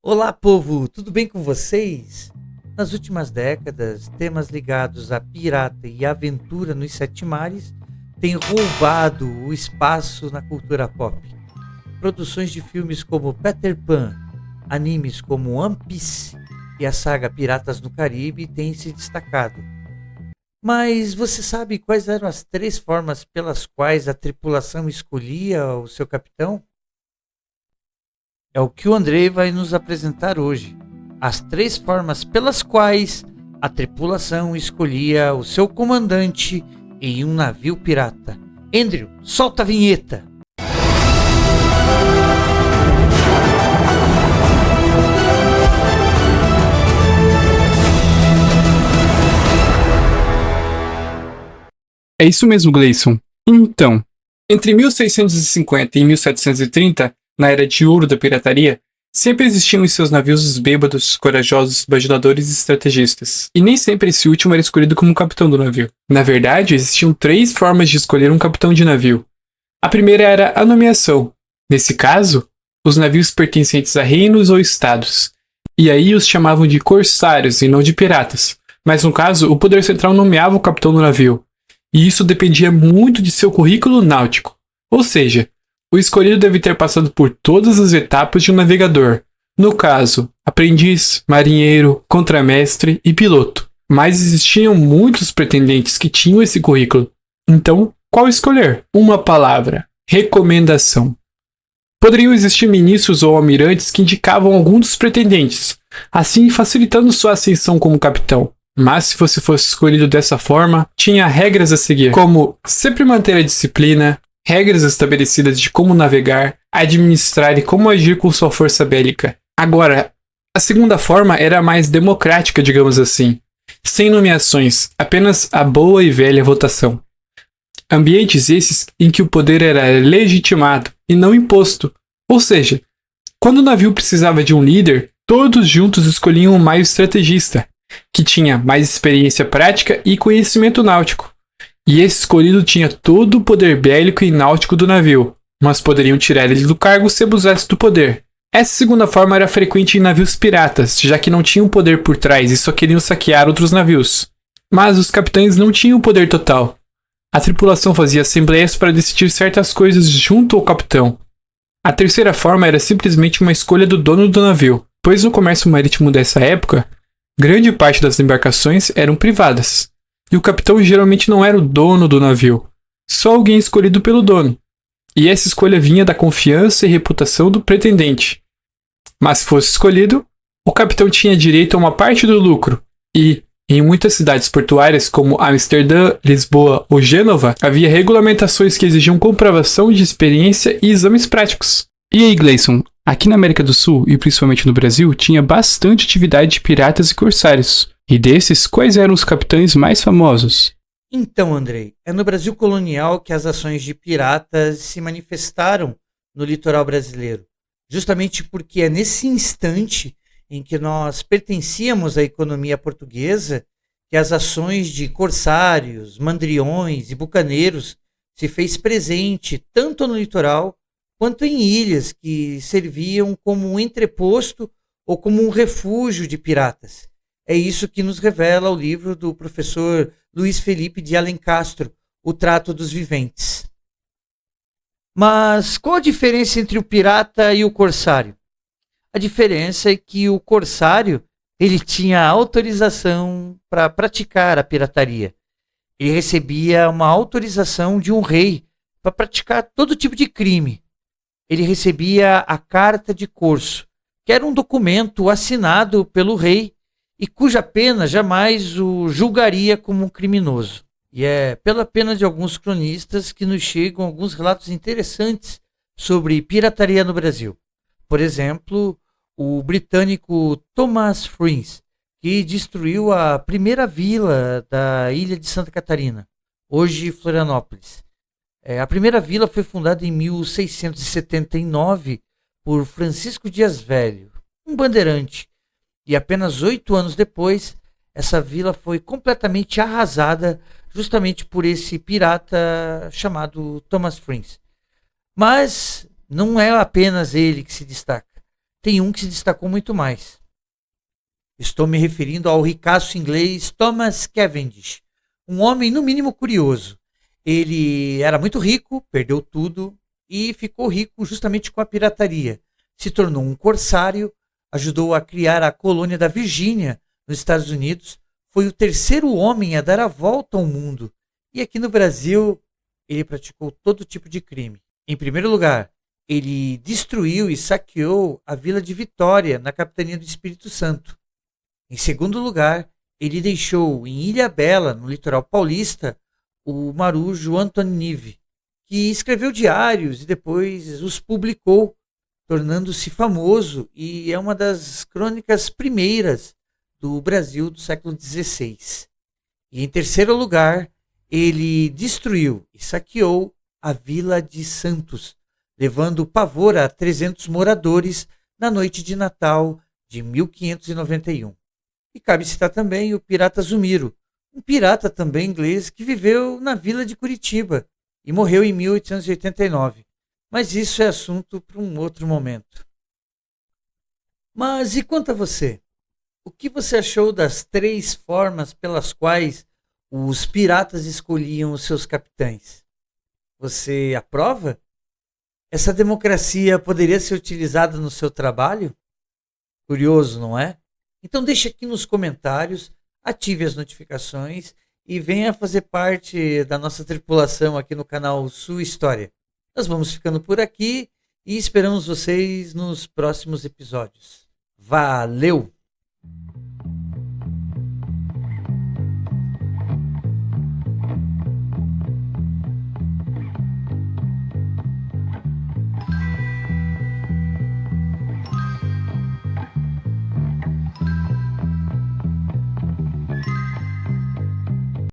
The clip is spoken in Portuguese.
Olá, povo! Tudo bem com vocês? Nas últimas décadas, temas ligados a pirata e aventura nos sete mares têm roubado o espaço na cultura pop. Produções de filmes como Peter Pan, animes como One Piece e a saga Piratas no Caribe têm se destacado. Mas você sabe quais eram as três formas pelas quais a tripulação escolhia o seu capitão? É o que o Andrei vai nos apresentar hoje. As três formas pelas quais a tripulação escolhia o seu comandante em um navio pirata. Andrew, solta a vinheta! É isso mesmo, Gleison. Então, entre 1650 e 1730, na era de ouro da pirataria, sempre existiam em seus navios os bêbados, corajosos, bajuladores e estrategistas. E nem sempre esse último era escolhido como capitão do navio. Na verdade, existiam três formas de escolher um capitão de navio. A primeira era a nomeação. Nesse caso, os navios pertencentes a reinos ou estados. E aí os chamavam de corsários e não de piratas. Mas no caso, o poder central nomeava o capitão do navio. E isso dependia muito de seu currículo náutico. Ou seja, o escolhido deve ter passado por todas as etapas de um navegador. No caso, aprendiz, marinheiro, contramestre e piloto. Mas existiam muitos pretendentes que tinham esse currículo. Então, qual escolher? Uma palavra: recomendação. Poderiam existir ministros ou almirantes que indicavam algum dos pretendentes, assim facilitando sua ascensão como capitão. Mas se você fosse escolhido dessa forma, tinha regras a seguir, como sempre manter a disciplina, regras estabelecidas de como navegar, administrar e como agir com sua força bélica. Agora, a segunda forma era a mais democrática, digamos assim. Sem nomeações, apenas a boa e velha votação. Ambientes esses em que o poder era legitimado e não imposto. Ou seja, quando o navio precisava de um líder, todos juntos escolhiam o mais estrategista, que tinha mais experiência prática e conhecimento náutico. E esse escolhido tinha todo o poder bélico e náutico do navio, mas poderiam tirar ele do cargo se abusasse do poder. Essa segunda forma era frequente em navios piratas, já que não tinham poder por trás e só queriam saquear outros navios. Mas os capitães não tinham poder total. A tripulação fazia assembleias para decidir certas coisas junto ao capitão. A terceira forma era simplesmente uma escolha do dono do navio, pois no comércio marítimo dessa época, grande parte das embarcações eram privadas. E o capitão geralmente não era o dono do navio, só alguém escolhido pelo dono. E essa escolha vinha da confiança e reputação do pretendente. Mas se fosse escolhido, o capitão tinha direito a uma parte do lucro. E, em muitas cidades portuárias como Amsterdã, Lisboa ou Gênova, havia regulamentações que exigiam comprovação de experiência e exames práticos. E aí, Gleison, aqui na América do Sul e principalmente no Brasil, tinha bastante atividade de piratas e corsários. E desses, quais eram os capitães mais famosos? Então, Andrei, é no Brasil colonial que as ações de piratas se manifestaram no litoral brasileiro. Justamente porque é nesse instante em que nós pertencíamos à economia portuguesa que as ações de corsários, mandriões e bucaneiros se fez presente tanto no litoral quanto em ilhas que serviam como um entreposto ou como um refúgio de piratas. É isso que nos revela o livro do professor Luiz Felipe de Alencastro, O Trato dos Viventes. Mas qual a diferença entre o pirata e o corsário? A diferença é que o corsário ele tinha autorização para praticar a pirataria. Ele recebia uma autorização de um rei para praticar todo tipo de crime. Ele recebia a carta de corso, que era um documento assinado pelo rei e cuja pena jamais o julgaria como um criminoso. E é pela pena de alguns cronistas que nos chegam alguns relatos interessantes sobre pirataria no Brasil. Por exemplo, o britânico Thomas Friends, que destruiu a primeira vila da ilha de Santa Catarina, hoje Florianópolis. A primeira vila foi fundada em 1679 por Francisco Dias Velho, um bandeirante. E apenas 8 anos depois, essa vila foi completamente arrasada justamente por esse pirata chamado Thomas Friends. Mas não é apenas ele que se destaca. tem um que se destacou muito mais. Estou me referindo ao ricaço inglês Thomas Cavendish, um homem no mínimo curioso. Ele era muito rico, perdeu tudo e ficou rico justamente com a pirataria. Se tornou um corsário, ajudou a criar a colônia da Virgínia, nos Estados Unidos, foi o terceiro homem a dar a volta ao mundo. E aqui no Brasil, ele praticou todo tipo de crime. Em primeiro lugar, ele destruiu e saqueou a vila de Vitória, na capitania do Espírito Santo. Em segundo lugar, ele deixou em Ilhabela, no litoral paulista, o marujo Antony Nive, que escreveu diários e depois os publicou, tornando-se famoso e é uma das crônicas primeiras do Brasil do século XVI. E em terceiro lugar, ele destruiu e saqueou a Vila de Santos, levando pavor a 300 moradores na noite de Natal de 1591. E cabe citar também o pirata Zumiro, um pirata também inglês que viveu na vila de Curitiba e morreu em 1889. Mas isso é assunto para um outro momento. Mas e quanto a você? O que você achou das 3 formas pelas quais os piratas escolhiam os seus capitães? Você aprova? Essa democracia poderia ser utilizada no seu trabalho? Curioso, não é? Então deixe aqui nos comentários, ative as notificações e venha fazer parte da nossa tripulação aqui no canal Sua História. Nós vamos ficando por aqui e esperamos vocês nos próximos episódios. Valeu!